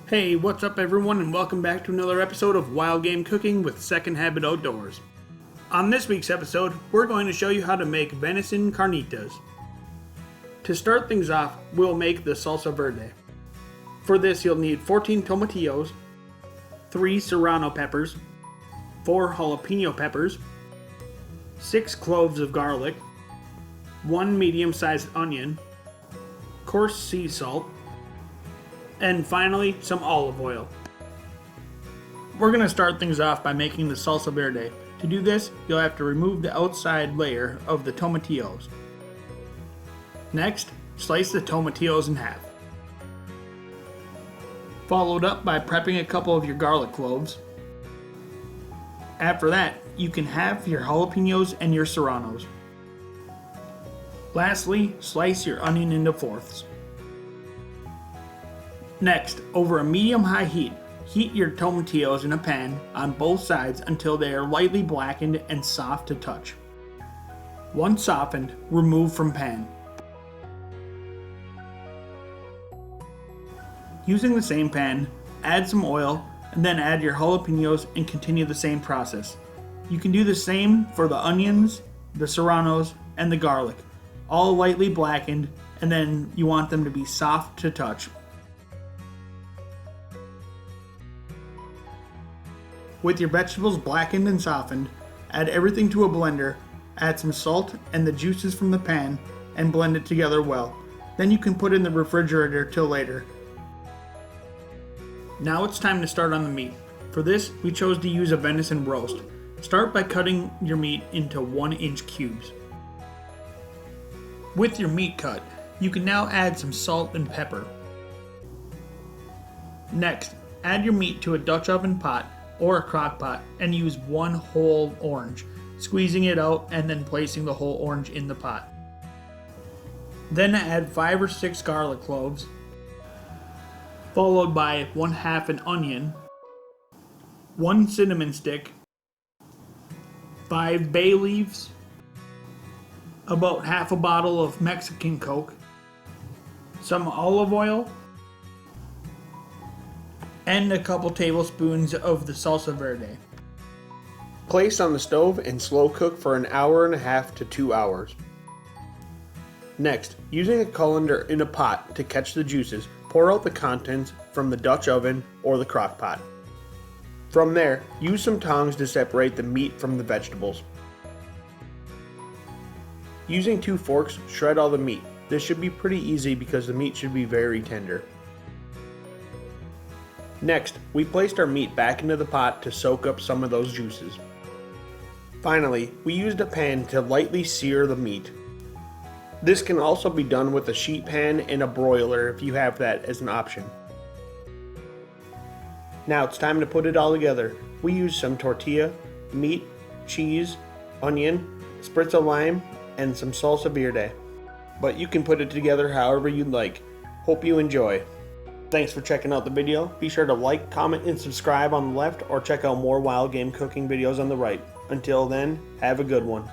Hey, what's up everyone, and welcome back to another episode of Wild Game Cooking with Second Habit Outdoors. On this week's episode, we're going to show you how to make venison carnitas. To start things off, we'll make the salsa verde. For this, you'll need 14 tomatillos, 3 serrano peppers, 4 jalapeno peppers, 6 cloves of garlic, 1 medium-sized onion, coarse sea salt, and finally, some olive oil. We're going to start things off by making the salsa verde. To do this, you'll have to remove the outside layer of the tomatillos. Next, slice the tomatillos in half. Followed up by prepping a couple of your garlic cloves. After that, you can have your jalapenos and your serranos. Lastly, slice your onion into fourths. Next, over a medium-high heat, heat your tomatillos in a pan on both sides until they are lightly blackened and soft to touch. Once softened, remove from pan. Using the same pan, add some oil and then add your jalapenos and continue the same process. You can do the same for the onions, the serranos, and the garlic, all lightly blackened, and then you want them to be soft to touch. With your vegetables blackened and softened, add everything to a blender, add some salt and the juices from the pan, and blend it together well. Then you can put it in the refrigerator till later. Now it's time to start on the meat. For this, we chose to use a venison roast. Start by cutting your meat into 1-inch cubes. With your meat cut, you can now add some salt and pepper. Next, add your meat to a Dutch oven pot or a crock pot and use 1 whole orange, squeezing it out and then placing the whole orange in the pot. Then add 5 or 6 garlic cloves, followed by 1/2 an onion, 1 cinnamon stick, 5 bay leaves, about half a bottle of Mexican Coke, some olive oil, and a couple tablespoons of the salsa verde. Place on the stove and slow cook for 1.5 hours to 2 hours. Next, using a colander in a pot to catch the juices, pour out the contents from the Dutch oven or the crock pot. From there, use some tongs to separate the meat from the vegetables. Using 2 forks, shred all the meat. This should be pretty easy because the meat should be very tender. Next, we placed our meat back into the pot to soak up some of those juices. Finally, we used a pan to lightly sear the meat. This can also be done with a sheet pan and a broiler if you have that as an option. Now it's time to put it all together. We used some tortilla, meat, cheese, onion, spritz of lime, and some salsa verde. But you can put it together however you'd like. Hope you enjoy. Thanks for checking out the video. Be sure to like, comment, and subscribe on the left, or check out more wild game cooking videos on the right. Until then, have a good one.